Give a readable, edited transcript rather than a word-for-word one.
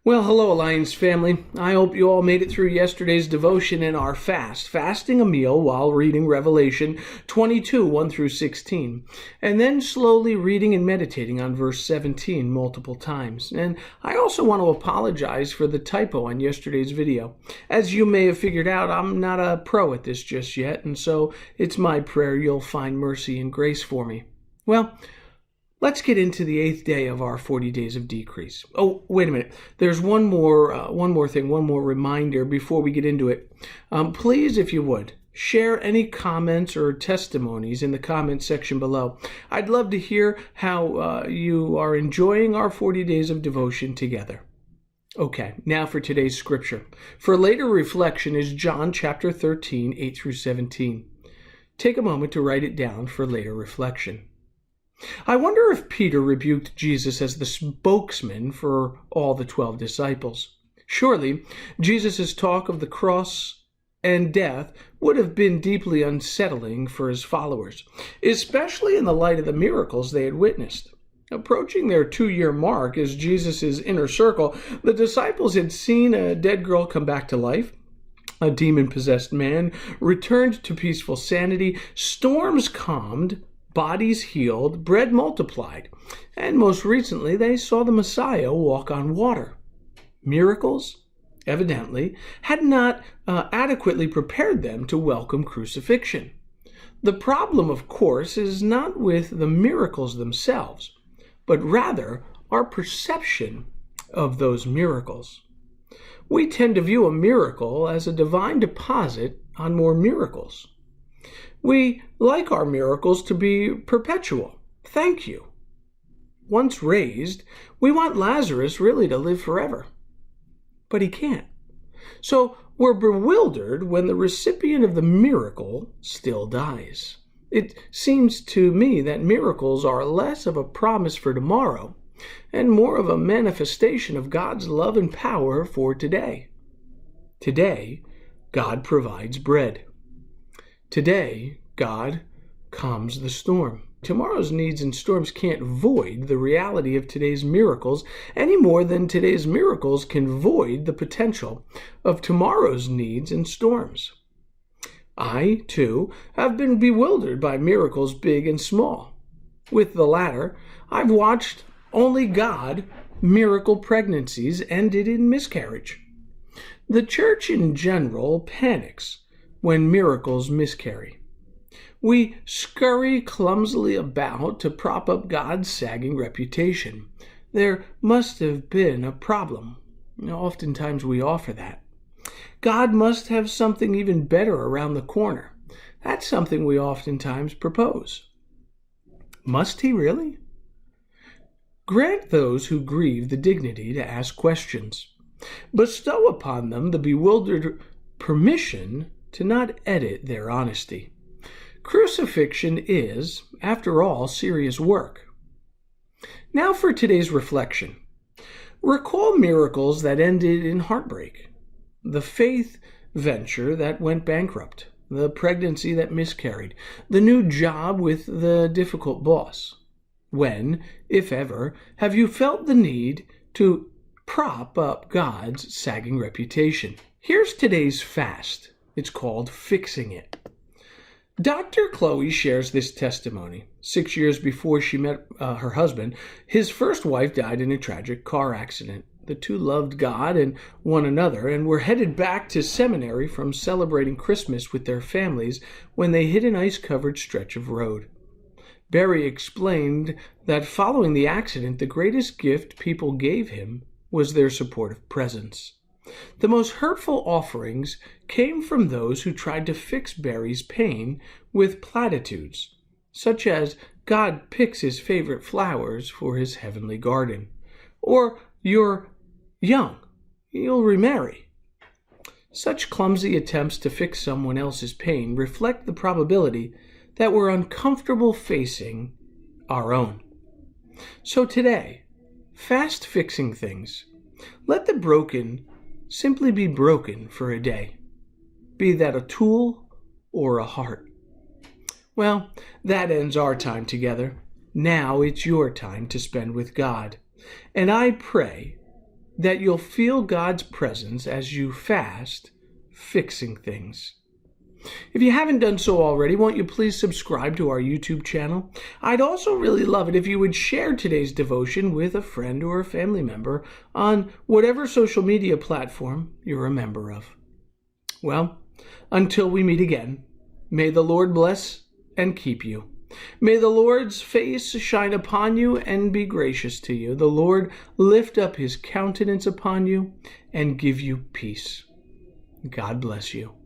Well, hello, Alliance family. I hope you all made it through yesterday's devotion and our fasting a meal while reading Revelation 22, 1 through 16, and then slowly reading and meditating on verse 17 multiple times. And I also want to apologize for the typo on yesterday's video. As you may have figured out, I'm not a pro at this just yet, and so it's my prayer you'll find mercy and grace for me. Well, let's get into the 8th day of our 40 days of decrease. Oh, wait a minute. There's one more reminder before we get into it. Please, if you would, share any comments or testimonies in the comment section below. I'd love to hear how you are enjoying our 40 days of devotion together. Okay, now for today's scripture. For later reflection is John chapter 13, 8 through 17. Take a moment to write it down for later reflection. I wonder if Peter rebuked Jesus as the spokesman for all the 12 disciples. Surely, Jesus' talk of the cross and death would have been deeply unsettling for his followers, especially in the light of the miracles they had witnessed. Approaching their 2-year mark as Jesus' inner circle, the disciples had seen a dead girl come back to life, a demon-possessed man returned to peaceful sanity, storms calmed, bodies healed, bread multiplied, and most recently they saw the Messiah walk on water. Miracles, evidently, had not adequately prepared them to welcome crucifixion. The problem, of course, is not with the miracles themselves, but rather our perception of those miracles. We tend to view a miracle as a divine deposit on more miracles. We like our miracles to be perpetual. Thank you. Once raised, we want Lazarus really to live forever. But he can't. So we're bewildered when the recipient of the miracle still dies. It seems to me that miracles are less of a promise for tomorrow and more of a manifestation of God's love and power for today. Today, God provides bread. Today, God calms the storm. Tomorrow's needs and storms can't void the reality of today's miracles any more than today's miracles can void the potential of tomorrow's needs and storms. I, too, have been bewildered by miracles big and small. With the latter, I've watched only God miracle pregnancies ended in miscarriage. The church in general panics when miracles miscarry. We scurry clumsily about to prop up God's sagging reputation. There must have been a problem. Oftentimes we offer that. God must have something even better around the corner. That's something we oftentimes propose. Must he really? Grant those who grieve the dignity to ask questions. Bestow upon them the bewildered permission to not edit their honesty. Crucifixion is, after all, serious work. Now for today's reflection. Recall miracles that ended in heartbreak. The faith venture that went bankrupt. The pregnancy that miscarried. The new job with the difficult boss. When, if ever, have you felt the need to prop up God's sagging reputation? Here's today's fast. It's called Fixing It. Dr. Chloe shares this testimony. 6 years before she met her husband, his first wife died in a tragic car accident. The two loved God and one another and were headed back to seminary from celebrating Christmas with their families when they hit an ice-covered stretch of road. Barry explained that following the accident, the greatest gift people gave him was their supportive presence. The most hurtful offerings came from those who tried to fix Barry's pain with platitudes, such as God picks his favorite flowers for his heavenly garden, or you're young, you'll remarry. Such clumsy attempts to fix someone else's pain reflect the probability that we're uncomfortable facing our own. So today, fast fixing things. Let the broken simply be broken for a day, be that a tool or a heart. Well, that ends our time together. Now it's your time to spend with God. And I pray that you'll feel God's presence as you fast, fixing things. If you haven't done so already, won't you please subscribe to our YouTube channel? I'd also really love it if you would share today's devotion with a friend or a family member on whatever social media platform you're a member of. Well, until we meet again, may the Lord bless and keep you. May the Lord's face shine upon you and be gracious to you. The Lord lift up his countenance upon you and give you peace. God bless you.